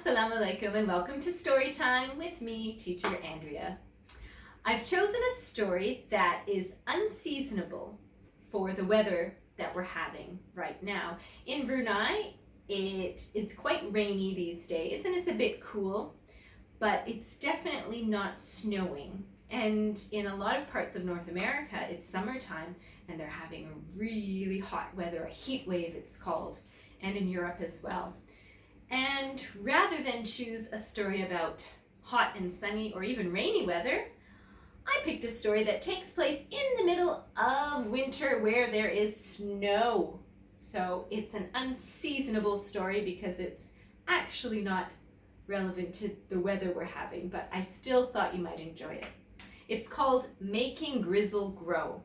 Assalamu alaikum and welcome to Story Time with me, Teacher Andrea. I've chosen a story that is unseasonable for the weather that we're having right now. In Brunei, it is quite rainy these days and it's a bit cool, but it's definitely not snowing. And in a lot of parts of North America, it's summertime and they're having a really hot weather, a heat wave it's called, and in Europe as well. And rather than choose a story about hot and sunny or even rainy weather, I picked a story that takes place in the middle of winter where there is snow. So it's an unseasonable story because it's actually not relevant to the weather we're having, but I still thought you might enjoy it. It's called Making Grizzle Grow.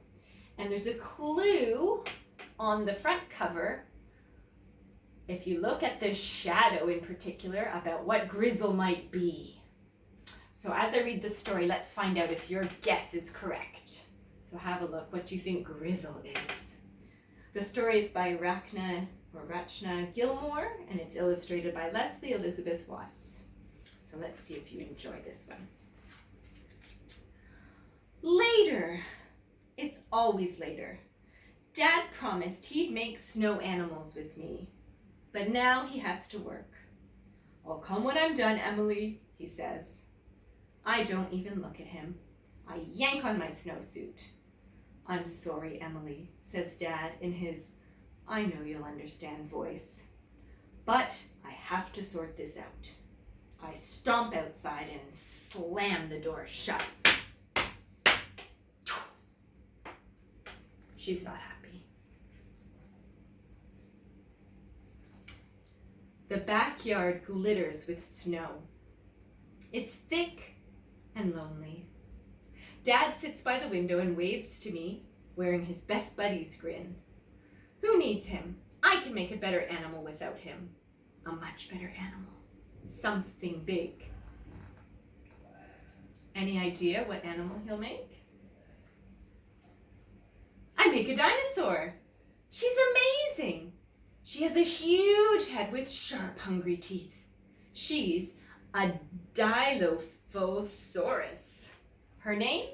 And there's a clue on the front cover. If you look at the shadow in particular about what Grizzle might be. So as I read the story, let's find out if your guess is correct. So have a look what you think Grizzle is. The story is by Rachna Gilmore and it's illustrated by Leslie Elizabeth Watts. So let's see if you enjoy this one. Later. It's always later. Dad promised he'd make snow animals with me. But now he has to work. I'll come when I'm done, Emily, he says. I don't even look at him. I yank on my snowsuit. I'm sorry, Emily, says Dad in his I know you'll understand voice. But I have to sort this out. I stomp outside and slam the door shut. She's not happy. The backyard glitters with snow. It's thick and lonely. Dad sits by the window and waves to me, wearing his best buddy's grin. Who needs him? I can make a better animal without him. A much better animal. Something big. Any idea what animal he'll make? I make a dinosaur. She's amazing. She has a huge head with sharp, hungry teeth. She's a Dilophosaurus. Her name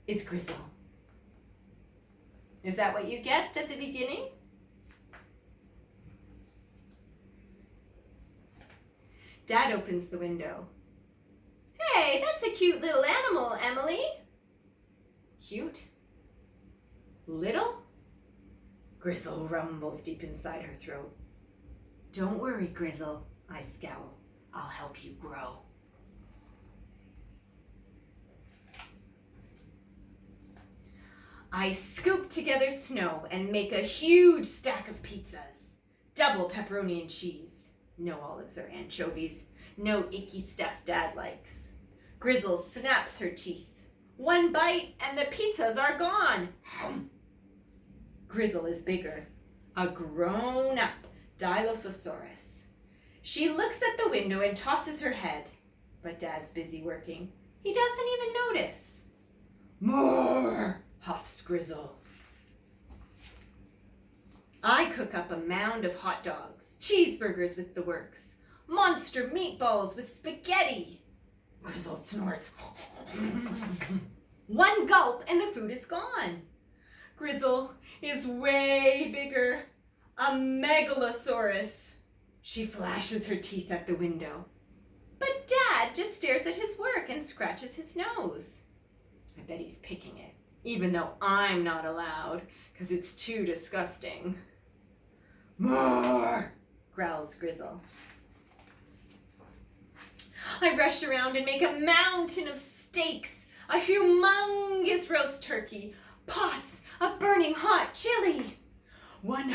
is Grizzle. Is that what you guessed at the beginning? Dad opens the window. Hey, that's a cute little animal, Emily. Cute? Little? Grizzle rumbles deep inside her throat. Don't worry, Grizzle, I scowl. I'll help you grow. I scoop together snow and make a huge stack of pizzas. Double pepperoni and cheese. No olives or anchovies. No icky stuff Dad likes. Grizzle snaps her teeth. One bite and the pizzas are gone. Grizzle is bigger, a grown-up Dilophosaurus. She looks at the window and tosses her head, but Dad's busy working. He doesn't even notice. More, huffs Grizzle. I cook up a mound of hot dogs, cheeseburgers with the works, monster meatballs with spaghetti. Grizzle snorts. One gulp and the food is gone. Grizzle is way bigger, a megalosaurus. She flashes her teeth at the window. But Dad just stares at his work and scratches his nose. I bet he's picking it, even though I'm not allowed, because it's too disgusting. More, growls Grizzle. I rush around and make a mountain of steaks, a humongous roast turkey, pots of burning hot chili. One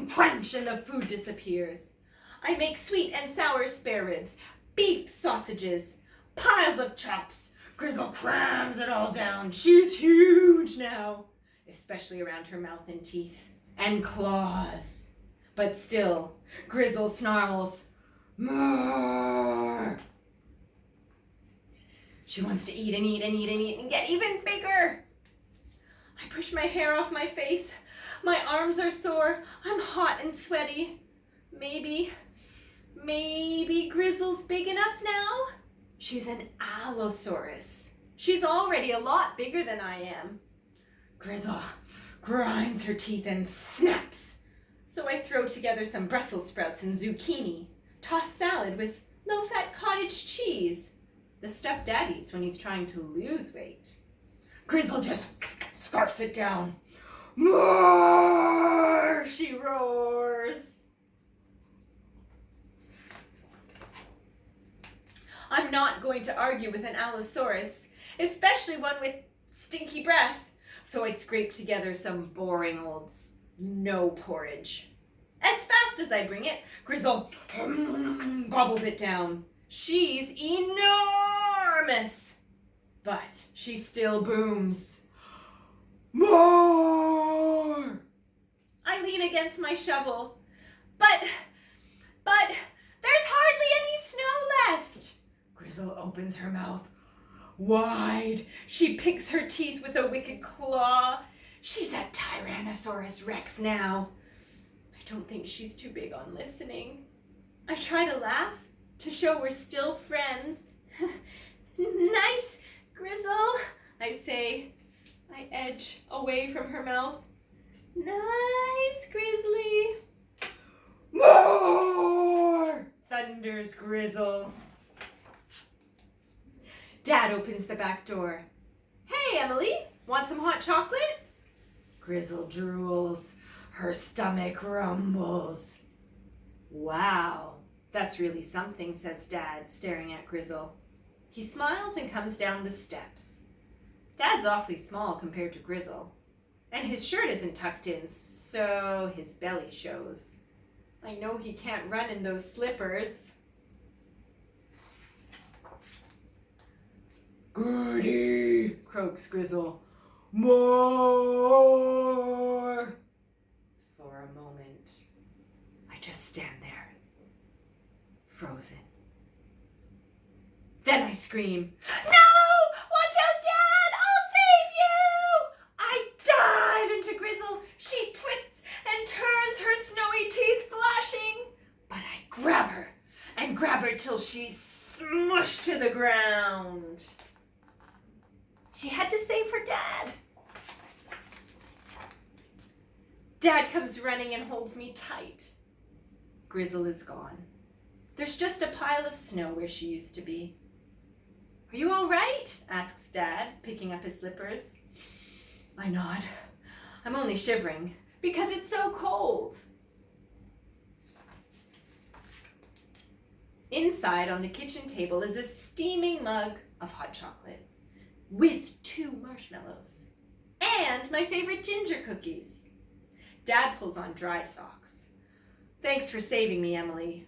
crunch and the food disappears. I make sweet and sour spare ribs, beef sausages, piles of chops. Grizzle crams it all down. She's huge now, especially around her mouth and teeth and claws. But still, Grizzle snarls, more. She wants to eat and eat and eat and eat and get even bigger. I push my hair off my face. My arms are sore. I'm hot and sweaty. Maybe Maybe Grizzle's big enough now? She's an Allosaurus. She's already a lot bigger than I am. Grizzle grinds her teeth and snaps. So I throw together some Brussels sprouts and zucchini, toss salad with low-fat cottage cheese, the stuff Dad eats when he's trying to lose weight. Grizzle just scarfs it down. More, she roars. I'm not going to argue with an Allosaurus, especially one with stinky breath, so I scrape together some boring old snow porridge. As fast as I bring it, Grizzle gobbles it down. She's enormous, but she still booms. More! I lean against my shovel, but there's hardly any snow left. Grizzle opens her mouth wide. She picks her teeth with a wicked claw. She's a Tyrannosaurus Rex now. I don't think she's too big on listening. I try to laugh to show we're still friends. Nice, Grizzle, I say. I edge away from her mouth. Nice, Grizzly. More! Thunders Grizzle. Dad opens the back door. Hey, Emily, want some hot chocolate? Grizzle drools. Her stomach rumbles. Wow, that's really something, says Dad, staring at Grizzle. He smiles and comes down the steps. Dad's awfully small compared to Grizzle, and his shirt isn't tucked in, so his belly shows. I know he can't run in those slippers. Goody, croaks Grizzle. More! For a moment, I just stand there, frozen. Then I scream, no! Watch out, Dad! I'll save you! I dive into Grizzle. She twists and turns, her snowy teeth flashing. But I grab her till she's smushed to the ground. She had to save her dad. Dad comes running and holds me tight. Grizzle is gone. There's just a pile of snow where she used to be. Are you all right? Asks Dad, picking up his slippers. I nod. I'm only shivering because it's so cold. Inside on the kitchen table is a steaming mug of hot chocolate with 2 marshmallows and my favorite ginger cookies. Dad pulls on dry socks. Thanks for saving me, Emily.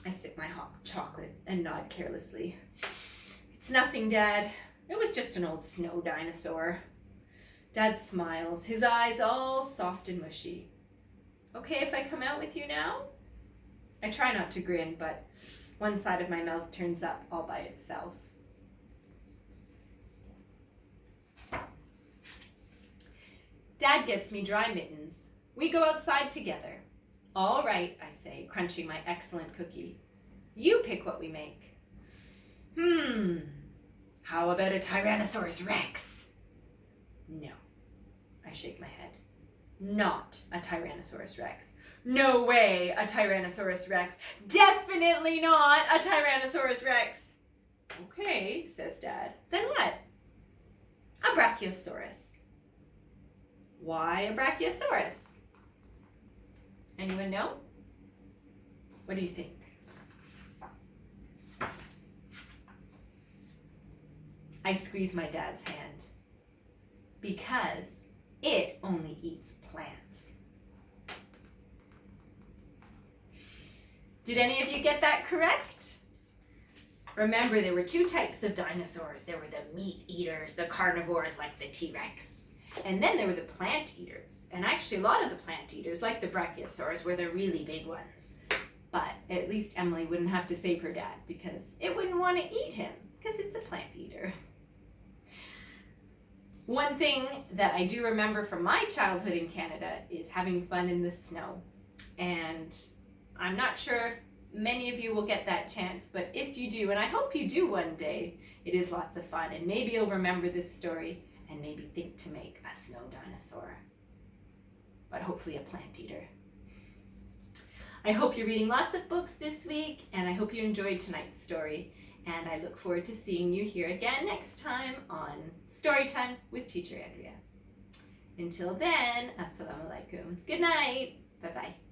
I sip my hot chocolate and nod carelessly. It's nothing, Dad. It was just an old snow dinosaur. Dad smiles, his eyes all soft and mushy. Okay if I come out with you now? I try not to grin, but one side of my mouth turns up all by itself. Dad gets me dry mittens. We go outside together. All right, I say, crunching my excellent cookie. You pick what we make. How about a Tyrannosaurus Rex? No, I shake my head. Not a Tyrannosaurus Rex. No way, a Tyrannosaurus Rex. Definitely not a Tyrannosaurus Rex. Okay, says Dad. Then what? A Brachiosaurus. Why a Brachiosaurus? Anyone know? What do you think? I squeeze my dad's hand. Because it only eats plants. Did any of you get that correct? Remember, there were 2 types of dinosaurs. There were the meat eaters, the carnivores like the T-Rex. And then there were the plant eaters. And actually a lot of the plant eaters, like the Brachiosaurus, were the really big ones. But at least Emily wouldn't have to save her dad because it wouldn't want to eat him because it's a plant eater. One thing that I do remember from my childhood in Canada is having fun in the snow. And I'm not sure if many of you will get that chance, but if you do, and I hope you do one day, it is lots of fun, and maybe you'll remember this story and maybe think to make a snow dinosaur, but hopefully a plant eater. I hope you're reading lots of books this week, and I hope you enjoyed tonight's story, and I look forward to seeing you here again next time on Storytime with Teacher Andrea. Until then, Assalamu alaikum. Good night. Bye-bye.